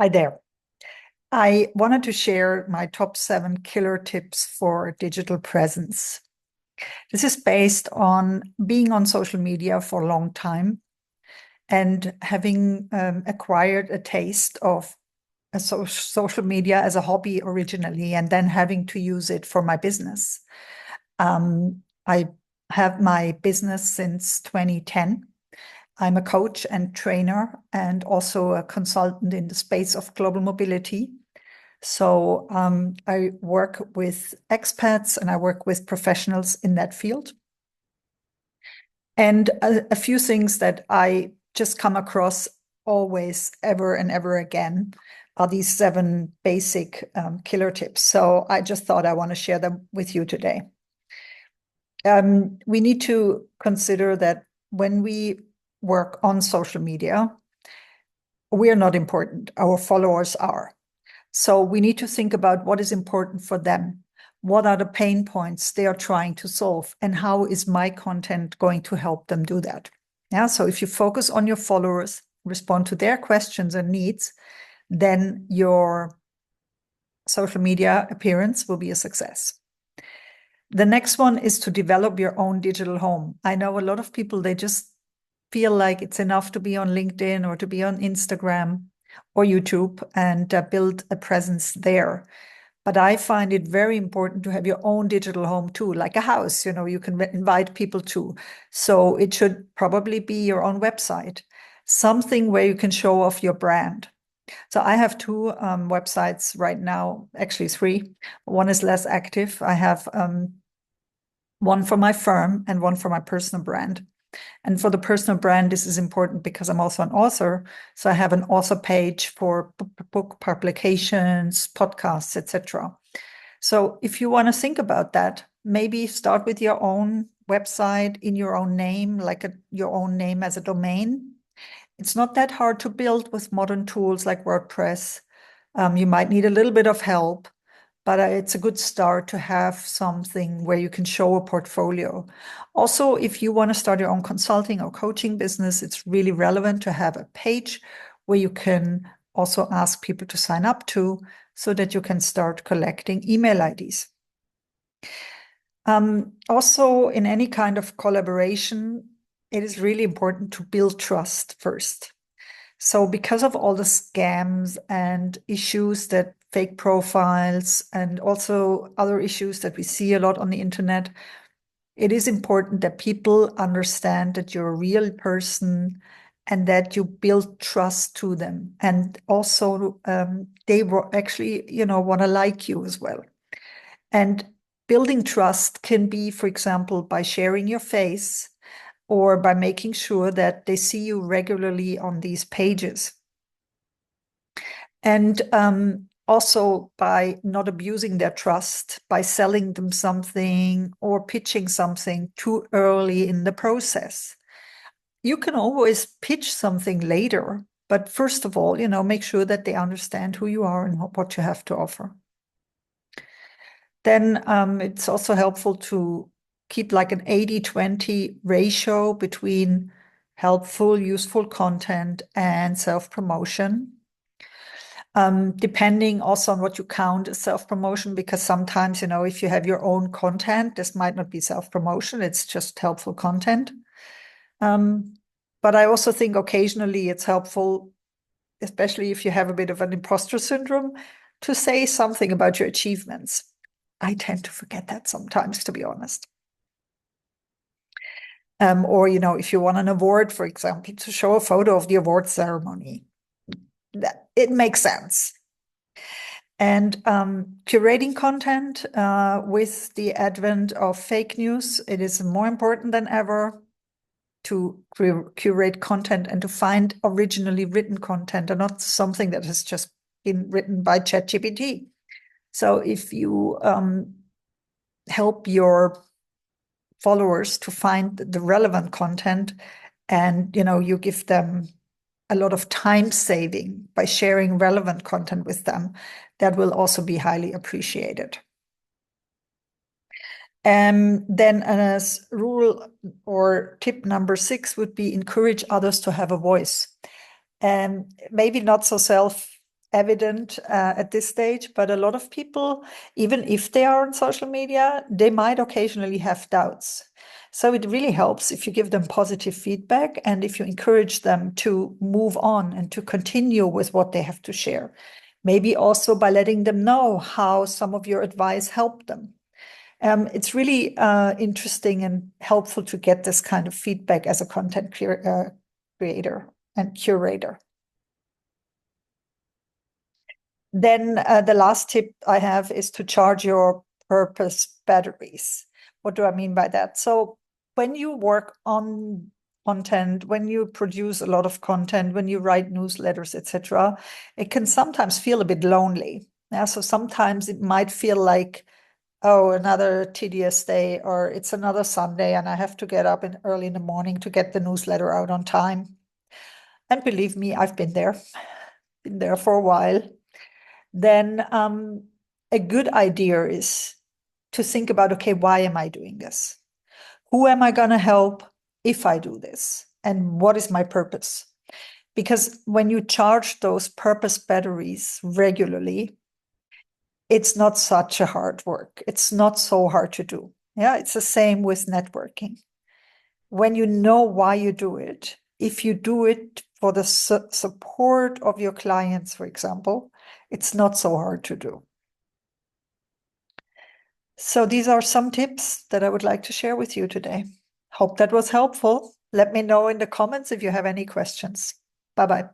Hi there. I wanted to share my top 7 killer tips for digital presence. This is based on being on social media for a long time and having acquired a taste of social media as a hobby originally, and then having to use it for my business. I have my business since 2010. I'm a coach and trainer and also a consultant in the space of global mobility. So I work with expats and I work with professionals in that field. And a few things that I just come across always, ever and ever again are these 7 basic killer tips. So I just thought I want to share them with you today. We need to consider that when we work on social media, we are not important. Our followers are. So we need to think about what is important for them. What are the pain points they are trying to solve? And how is my content going to help them do that? Yeah. So if you focus on your followers, respond to their questions and needs, then your social media appearance will be a success. The next one is to develop your own digital home. I know a lot of people, they just feel like it's enough to be on LinkedIn or to be on Instagram or YouTube and build a presence there. But I find it very important to have your own digital home too, like a house, you can invite people to. So it should probably be your own website, something where you can show off your brand. So I have 2 websites right now, actually 3. One is less active. I have one for my firm and one for my personal brand. And for the personal brand, this is important because I'm also an author. So I have an author page for book publications, podcasts, etc. So if you want to think about that, maybe start with your own website in your own name, like your own name as a domain. It's not that hard to build with modern tools like WordPress. You might need a little bit of help, but it's a good start to have something where you can show a portfolio. Also, if you want to start your own consulting or coaching business, it's really relevant to have a page where you can also ask people to sign up to, so that you can start collecting email IDs. Also, in any kind of collaboration, it is really important to build trust first. So because of all the scams and issues that fake profiles and also other issues that we see a lot on the internet, it is important that people understand that you're a real person and that you build trust to them. And also they actually, want to like you as well. And building trust can be, for example, by sharing your face or by making sure that they see you regularly on these pages. And also by not abusing their trust, by selling them something or pitching something too early in the process. You can always pitch something later, but first of all, make sure that they understand who you are and what you have to offer. Then it's also helpful to keep like an 80-20 ratio between helpful, useful content and self-promotion. Depending also on what you count as self-promotion, because sometimes, if you have your own content, this might not be self-promotion, it's just helpful content. But I also think occasionally it's helpful, especially if you have a bit of an imposter syndrome, to say something about your achievements. I tend to forget that sometimes, to be honest. Or, if you won an award, for example, to show a photo of the award ceremony. It makes sense. And curating content with the advent of fake news, it is more important than ever to curate content and to find originally written content and not something that has just been written by ChatGPT. So if you help your followers to find the relevant content and, you give them a lot of time saving by sharing relevant content with them, that will also be highly appreciated. Then as rule or tip number 6 would be encourage others to have a voice. Maybe not so evident at this stage, but a lot of people, even if they are on social media, they might occasionally have doubts. So it really helps if you give them positive feedback and if you encourage them to move on and to continue with what they have to share. Maybe also by letting them know how some of your advice helped them. It's really interesting and helpful to get this kind of feedback as a content creator and curator. Then the last tip I have is to charge your purpose batteries. What do I mean by that? So when you work on content, when you produce a lot of content, when you write newsletters, etc., it can sometimes feel a bit lonely. Yeah, so sometimes it might feel like, oh, another tedious day, or it's another Sunday and I have to get up early in the morning to get the newsletter out on time. And believe me, I've been there for a while. Then a good idea is to think about, okay, why am I doing this? Who am I going to help if I do this? And what is my purpose? Because when you charge those purpose batteries regularly, it's not such a hard work. It's not so hard to do. Yeah, it's the same with networking. When you know why you do it, if you do it for the support of your clients, for example, it's not so hard to do. So these are some tips that I would like to share with you today. Hope that was helpful. Let me know in the comments if you have any questions. Bye-bye.